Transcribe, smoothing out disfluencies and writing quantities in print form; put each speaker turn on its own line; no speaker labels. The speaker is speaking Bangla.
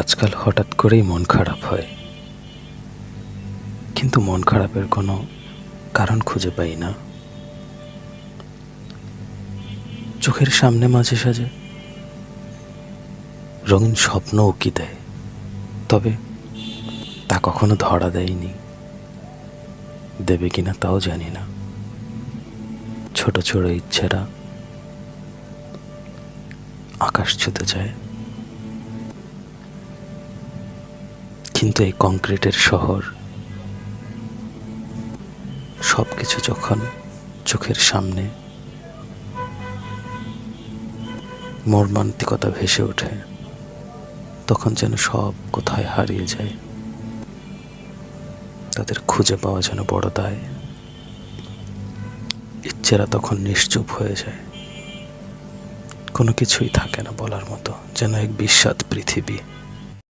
আজকাল হঠাৎ করেই মন খারাপ হয়, কিন্তু মন খারাপের কোনো কারণ খুঁজে পাই না। চোখের সামনে মাঝে সাঝে রঙিন স্বপ্ন উকি দেয়, তবে তা কখনো ধরা দেয়নি, দেবে কিনা তাও জানি না। ছোট ছোট ইচ্ছেরা আকাশ ছুতে চায়, কিন্তু এই কংক্রিটের শহর সব কিছু যখন চোখের সামনে মর্মান্তিকতা ভেসে ওঠে, তখন যেন সব কোথায় হারিয়ে যায়। তাদের খুঁজে পাওয়া যেন বড় দায়। ইচ্ছেরা তখন নিশ্চুপ হয়ে যায়, কোনো কিছুই থাকে না বলার মতো, যেন এক বিস্বাদ পৃথিবী।